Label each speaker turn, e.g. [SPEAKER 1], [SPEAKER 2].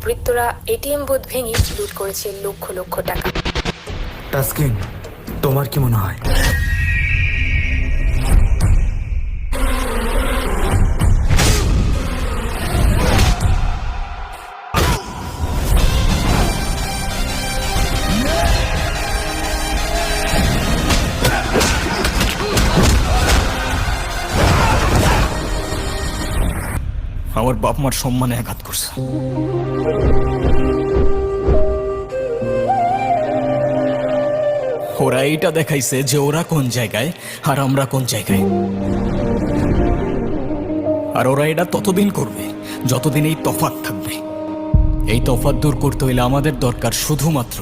[SPEAKER 1] দুর্বৃত্তরা ATM booth ভেঙে লুট করেছে লক্ষ লক্ষ টাকা।
[SPEAKER 2] তাসকিন, তোমার কি মনে হয়?
[SPEAKER 3] আমার বাপ মার সম্মানে আঘাত করছে। ওরা এইটা দেখাইছে যে ওরা কোন জায়গায় আর আমরা কোন জায়গায়। আর ওরা এটা ততদিন করবে যতদিন এই তফাৎ থাকবে। এই তফাৎ দূর করতে হইলে আমাদের দরকার শুধুমাত্র